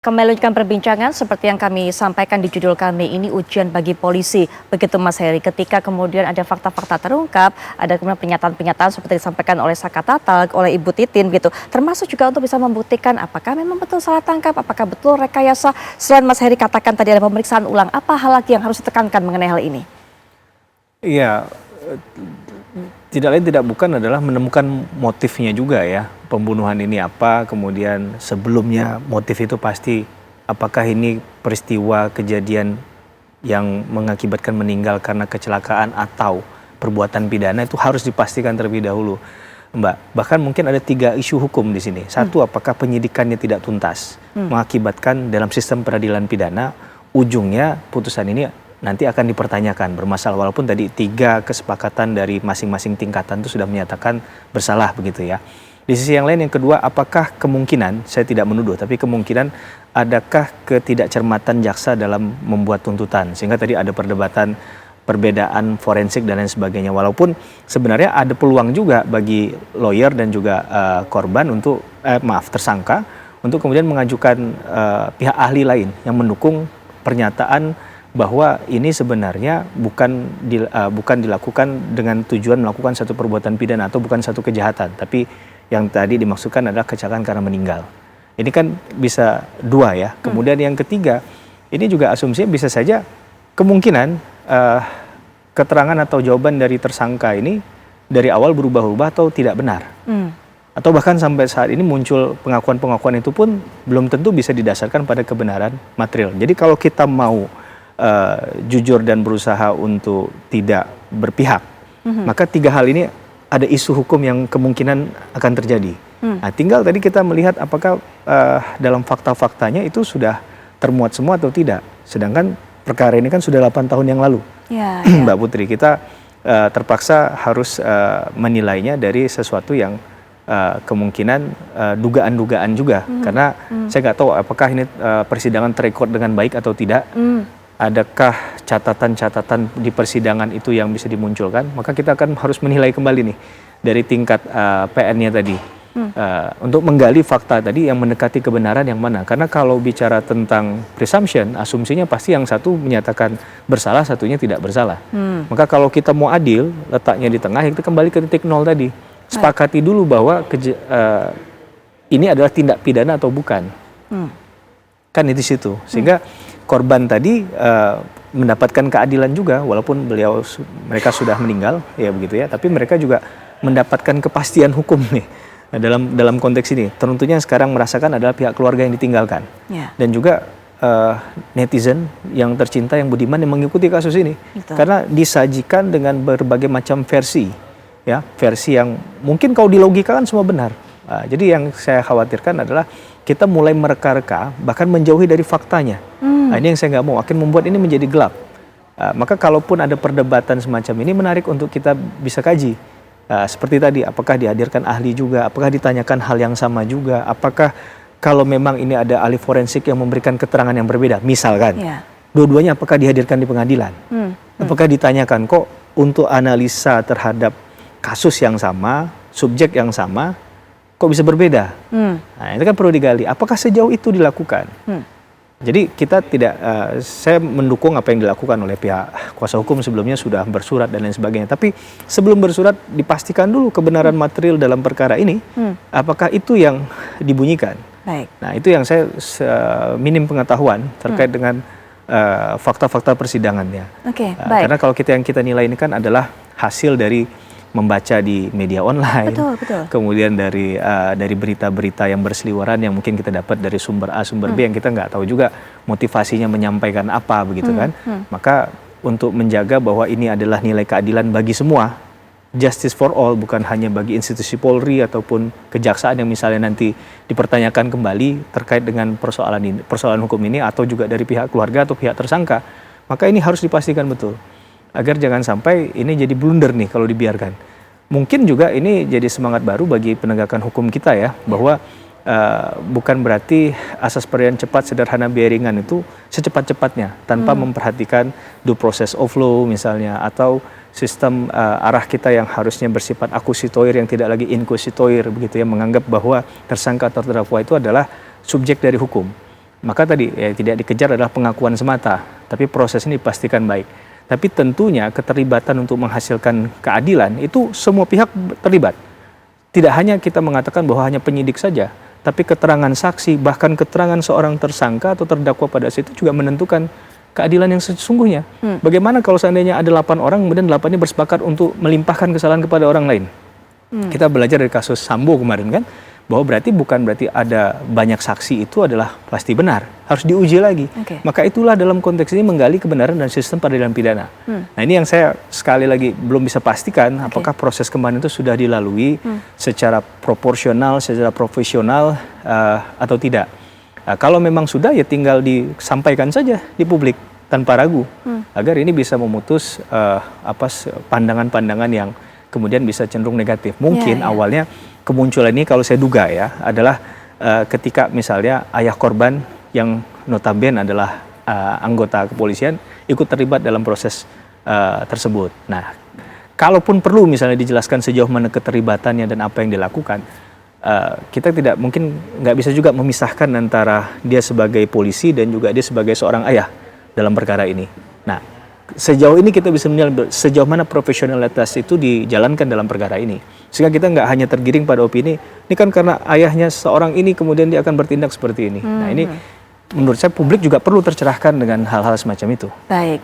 Kembali lanjutkan perbincangan seperti yang kami sampaikan di judul kami ini ujian bagi polisi. Begitu Mas Heri, ketika kemudian ada fakta-fakta terungkap, ada kemudian pernyataan-pernyataan seperti disampaikan oleh Saka Tatal, oleh Ibu Titin gitu. Termasuk juga untuk bisa membuktikan apakah memang betul salah tangkap, apakah betul rekayasa. Selain Mas Heri katakan tadi ada pemeriksaan ulang, apa hal lagi yang harus ditekankan mengenai hal ini? Iya, tidak lain tidak bukan adalah menemukan motifnya juga ya. Pembunuhan ini apa, kemudian sebelumnya motif itu pasti apakah ini peristiwa kejadian yang mengakibatkan meninggal karena kecelakaan atau perbuatan pidana, itu harus dipastikan terlebih dahulu, Mbak. Bahkan mungkin ada 3 isu hukum di sini. Satu, apakah penyidikannya tidak tuntas, mengakibatkan dalam sistem peradilan pidana ujungnya putusan ini nanti akan dipertanyakan bermasalah, walaupun tadi 3 kesepakatan dari masing-masing tingkatan itu sudah menyatakan bersalah begitu ya. Di sisi yang lain, yang kedua, apakah kemungkinan, saya tidak menuduh, tapi kemungkinan adakah ketidakcermatan jaksa dalam membuat tuntutan, sehingga tadi ada perdebatan perbedaan forensik dan lain sebagainya, walaupun sebenarnya ada peluang juga bagi lawyer dan juga korban untuk tersangka untuk kemudian mengajukan pihak ahli lain yang mendukung pernyataan bahwa ini sebenarnya bukan dilakukan dengan tujuan melakukan satu perbuatan pidana atau bukan satu kejahatan, tapi yang tadi dimaksudkan adalah kecelakaan karena meninggal. Ini kan bisa 2 ya. Kemudian yang ketiga, ini juga asumsinya bisa saja kemungkinan keterangan atau jawaban dari tersangka ini dari awal berubah-ubah atau tidak benar. Atau bahkan sampai saat ini muncul pengakuan-pengakuan itu pun belum tentu bisa didasarkan pada kebenaran material. Jadi kalau kita mau jujur dan berusaha untuk tidak berpihak, maka 3 hal ini ada isu hukum yang kemungkinan akan terjadi. Nah, tinggal tadi kita melihat apakah dalam fakta-faktanya itu sudah termuat semua atau tidak. Sedangkan perkara ini kan sudah 8 tahun yang lalu. Ya. Mbak Putri, kita terpaksa harus menilainya dari sesuatu yang kemungkinan dugaan-dugaan juga. Karena saya nggak tahu apakah ini persidangan terekod dengan baik atau tidak. Adakah catatan-catatan di persidangan itu yang bisa dimunculkan, maka kita akan harus menilai kembali nih dari tingkat PN-nya tadi untuk menggali fakta tadi yang mendekati kebenaran yang mana. Karena kalau bicara tentang presumption, asumsinya pasti yang satu menyatakan bersalah, satunya tidak bersalah. Maka kalau kita mau adil, letaknya di tengah, kita kembali ke titik 0 tadi. Sepakati dulu bahwa ini adalah tindak pidana atau bukan. Kan di situ, sehingga korban tadi mendapatkan keadilan juga, walaupun mereka sudah meninggal ya begitu ya, tapi mereka juga mendapatkan kepastian hukum nih dalam konteks ini. Tentunya sekarang merasakan adalah pihak keluarga yang ditinggalkan, dan juga netizen yang tercinta, yang budiman, yang mengikuti kasus ini. Karena disajikan dengan berbagai macam versi ya, versi yang mungkin kalau dilogikakan semua benar. Jadi yang saya khawatirkan adalah kita mulai mereka-reka, bahkan menjauhi dari faktanya. Nah, ini yang saya nggak mau, akan membuat ini menjadi gelap. Maka kalaupun ada perdebatan semacam ini, menarik untuk kita bisa kaji. Seperti tadi, apakah dihadirkan ahli juga, apakah ditanyakan hal yang sama juga, apakah kalau memang ini ada ahli forensik yang memberikan keterangan yang berbeda, misalkan, dua-duanya apakah dihadirkan di pengadilan? Apakah ditanyakan, kok untuk analisa terhadap kasus yang sama, subjek yang sama, kok bisa berbeda? Nah, itu kan perlu digali. Apakah sejauh itu dilakukan? Jadi kita tidak, saya mendukung apa yang dilakukan oleh pihak kuasa hukum sebelumnya, sudah bersurat dan lain sebagainya. Tapi sebelum bersurat dipastikan dulu kebenaran material dalam perkara ini, apakah itu yang dibunyikan. Nah, itu yang saya minim pengetahuan terkait dengan fakta-fakta persidangannya. Karena kalau yang kita nilai ini kan adalah hasil dari membaca di media online, kemudian dari berita-berita yang berseliweran yang mungkin kita dapat dari sumber A, sumber B, yang kita nggak tahu juga motivasinya menyampaikan apa begitu kan. Maka untuk menjaga bahwa ini adalah nilai keadilan bagi semua, justice for all, bukan hanya bagi institusi Polri ataupun kejaksaan yang misalnya nanti dipertanyakan kembali terkait dengan persoalan hukum ini, atau juga dari pihak keluarga atau pihak tersangka, maka ini harus dipastikan betul. Agar jangan sampai ini jadi blunder nih kalau dibiarkan. Mungkin juga ini jadi semangat baru bagi penegakan hukum kita ya, bahwa bukan berarti asas peradilan cepat, sederhana, biaya ringan itu secepat-cepatnya tanpa memperhatikan due process of law misalnya, atau sistem arah kita yang harusnya bersifat akusitoir yang tidak lagi inquisitoir begitu ya, menganggap bahwa tersangka atau terdakwa itu adalah subjek dari hukum. maka tadi ya, tidak dikejar adalah pengakuan semata, tapi proses ini dipastikan baik. Tapi tentunya keterlibatan untuk menghasilkan keadilan itu semua pihak terlibat. Tidak hanya kita mengatakan bahwa hanya penyidik saja, tapi keterangan saksi, bahkan keterangan seorang tersangka atau terdakwa pada situ juga menentukan keadilan yang sesungguhnya. Bagaimana kalau seandainya ada 8 orang, kemudian 8-nya bersepakat untuk melimpahkan kesalahan kepada orang lain? Kita belajar dari kasus Sambo kemarin kan, bahwa bukan berarti ada banyak saksi itu adalah pasti benar, harus diuji lagi. Maka itulah dalam konteks ini menggali kebenaran dan sistem peradilan pidana. Nah ini yang saya sekali lagi belum bisa pastikan apakah proses kemarin itu sudah dilalui secara proporsional, secara profesional atau tidak. Kalau memang sudah ya tinggal disampaikan saja di publik tanpa ragu agar ini bisa memutus pandangan-pandangan yang kemudian bisa cenderung negatif. Mungkin awalnya kemunculan ini kalau saya duga ya adalah ketika misalnya ayah korban yang notabene adalah anggota kepolisian ikut terlibat dalam proses tersebut. Nah, kalaupun perlu misalnya dijelaskan sejauh mana keterlibatannya dan apa yang dilakukan, kita nggak bisa juga memisahkan antara dia sebagai polisi dan juga dia sebagai seorang ayah dalam perkara ini. Nah, sejauh ini kita bisa menilai sejauh mana profesionalitas itu dijalankan dalam perkara ini. Sehingga kita nggak hanya tergiring pada opini, ini kan karena ayahnya seorang ini kemudian dia akan bertindak seperti ini. Nah ini menurut saya publik juga perlu tercerahkan dengan hal-hal semacam itu. Baik.